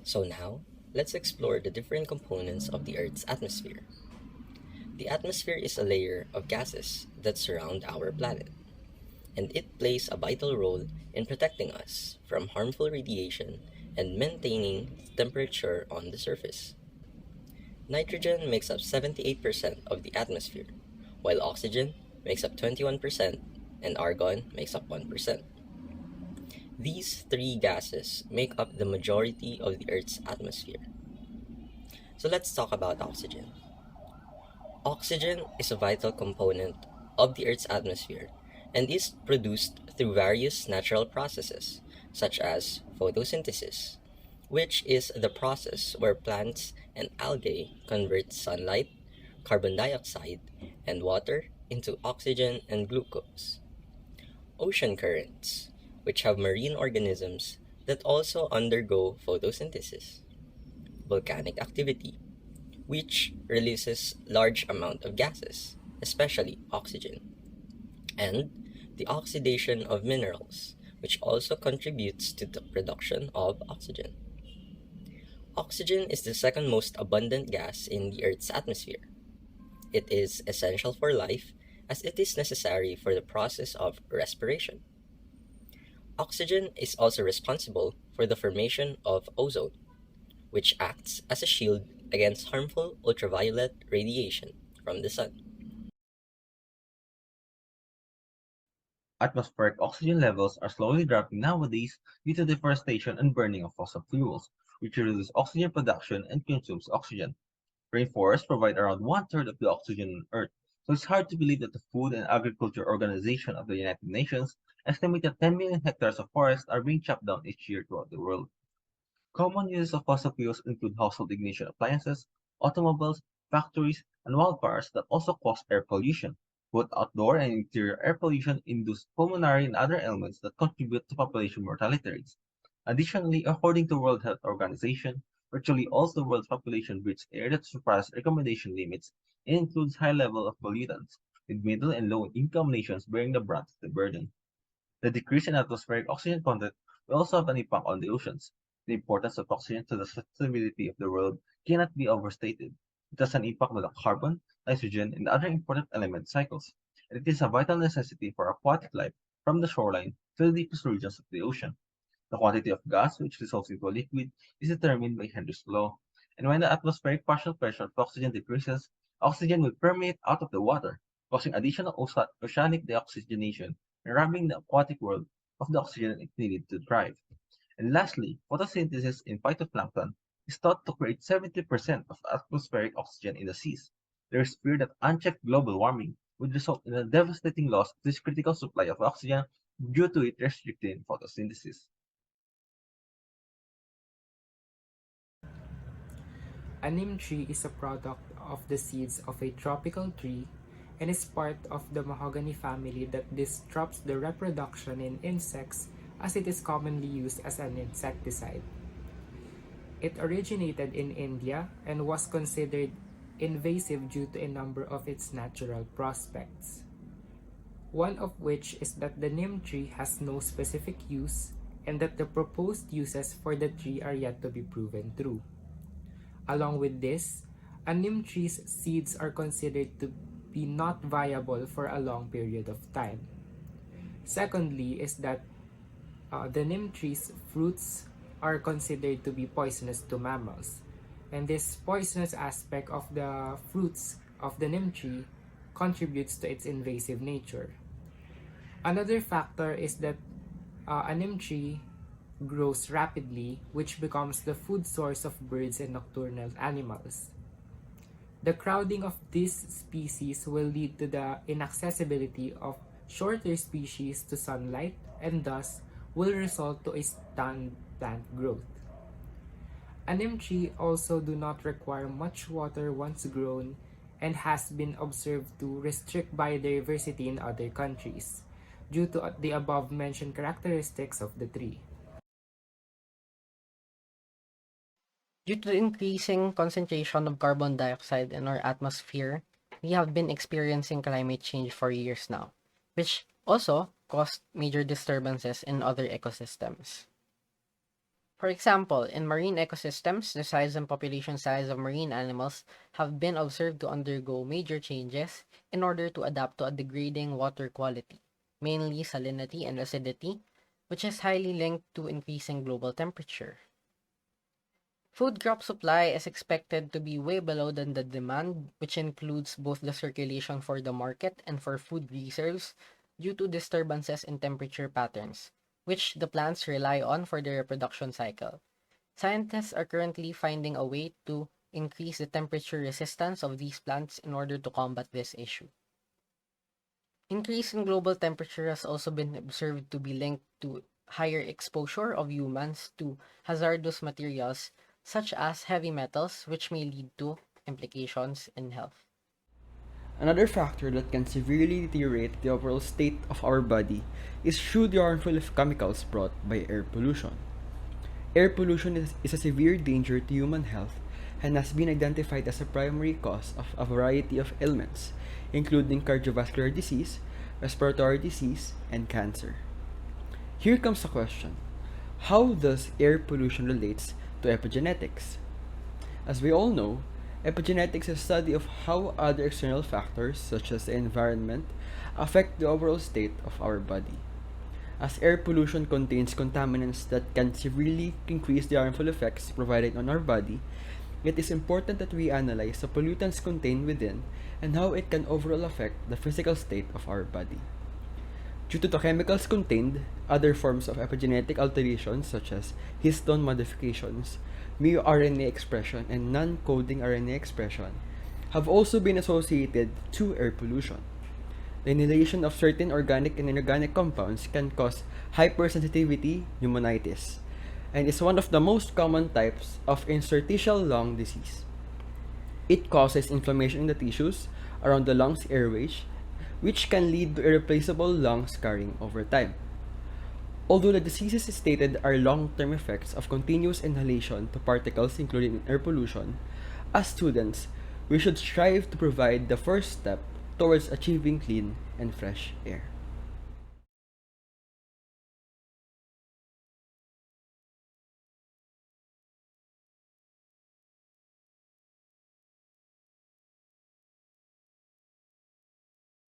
So now, let's explore the different components of the Earth's atmosphere. The atmosphere is a layer of gases that surround our planet, and it plays a vital role in protecting us from harmful radiation and maintaining temperature on the surface. Nitrogen makes up 78% of the atmosphere, while oxygen makes up 21% and argon makes up 1%. These three gases make up the majority of the Earth's atmosphere. So let's talk about oxygen. Oxygen is a vital component of the Earth's atmosphere and is produced through various natural processes, such as photosynthesis, which is the process where plants and algae convert sunlight, carbon dioxide, and water into oxygen and glucose. Ocean currents, which have marine organisms that also undergo photosynthesis. Volcanic activity, which releases large amount of gases, especially oxygen, and the oxidation of minerals, which also contributes to the production of oxygen. Oxygen is the second most abundant gas in the Earth's atmosphere. It is essential for life as it is necessary for the process of respiration. Oxygen is also responsible for the formation of ozone, which acts as a shield against harmful ultraviolet radiation from the sun. Atmospheric oxygen levels are slowly dropping nowadays due to deforestation and burning of fossil fuels, which reduces oxygen production and consumes oxygen. Rainforests provide around one-third of the oxygen on Earth, so it's hard to believe that the Food and Agriculture Organization of the United Nations estimates that 10 million hectares of forest are being chopped down each year throughout the world. Common uses of fossil fuels include household ignition appliances, automobiles, factories, and wildfires that also cause air pollution. Both outdoor and interior air pollution induce pulmonary and other ailments that contribute to population mortality rates. Additionally, according to World Health Organization, virtually all the world's population breathes air that surpasses recommendation limits and includes high level of pollutants, with middle and low income nations bearing the brunt of the burden. The decrease in atmospheric oxygen content will also have an impact on the oceans. The importance of oxygen to the sustainability of the world cannot be overstated. It has an impact on the carbon, nitrogen, and other important element cycles, and it is a vital necessity for aquatic life from the shoreline to the deepest regions of the ocean. The quantity of gas which dissolves into a liquid is determined by Henry's law, and when the atmospheric partial pressure of oxygen decreases, oxygen will permeate out of the water, causing additional oceanic deoxygenation and robbing the aquatic world of the oxygen it needed to thrive. And lastly, photosynthesis in phytoplankton is thought to create 70% of atmospheric oxygen in the seas. There is fear that unchecked global warming would result in a devastating loss of this critical supply of oxygen due to it restricting photosynthesis. A neem tree is a product of the seeds of a tropical tree and is part of the mahogany family that disrupts the reproduction in insects as it is commonly used as an insecticide. It originated in India and was considered invasive due to a number of its natural prospects. One of which is that the neem tree has no specific use and that the proposed uses for the tree are yet to be proven true. Along with this, a neem tree's seeds are considered to be not viable for a long period of time. Secondly is that the neem tree's fruits are considered to be poisonous to mammals. And this poisonous aspect of the fruits of the neem tree contributes to its invasive nature. Another factor is that a neem tree grows rapidly, which becomes the food source of birds and nocturnal animals. The crowding of these species will lead to the inaccessibility of shorter species to sunlight and thus will result to a stunned plant growth. A neem tree also do not require much water once grown and has been observed to restrict biodiversity in other countries due to the above mentioned characteristics of the tree. Due to the increasing concentration of carbon dioxide in our atmosphere, we have been experiencing climate change for years now, which also caused major disturbances in other ecosystems. For example, in marine ecosystems, the size and population size of marine animals have been observed to undergo major changes in order to adapt to a degrading water quality, mainly salinity and acidity, which is highly linked to increasing global temperature. Food crop supply is expected to be way below than the demand, which includes both the circulation for the market and for food reserves due to disturbances in temperature patterns, which the plants rely on for their reproduction cycle. Scientists are currently finding a way to increase the temperature resistance of these plants in order to combat this issue. Increase in global temperature has also been observed to be linked to higher exposure of humans to hazardous materials such as heavy metals, which may lead to implications in health. Another factor that can severely deteriorate the overall state of our body is through the harmful chemicals brought by air pollution. Air pollution is a severe danger to human health and has been identified as a primary cause of a variety of ailments, including cardiovascular disease, respiratory disease, and cancer. Here comes the question: how does air pollution relates to epigenetics? As we all know, epigenetics is a study of how other external factors, such as the environment, affect the overall state of our body. As air pollution contains contaminants that can severely increase the harmful effects provided on our body, it is important that we analyze the pollutants contained within and how it can overall affect the physical state of our body. Due to the chemicals contained, other forms of epigenetic alterations such as histone modifications, mRNA expression, and non-coding RNA expression have also been associated to air pollution. The inhalation of certain organic and inorganic compounds can cause hypersensitivity pneumonitis, and is one of the most common types of interstitial lung disease. It causes inflammation in the tissues around the lungs airways, which can lead to irreplaceable lung scarring over time. Although the diseases stated are long-term effects of continuous inhalation to particles included in air pollution, as students, we should strive to provide the first step towards achieving clean and fresh air.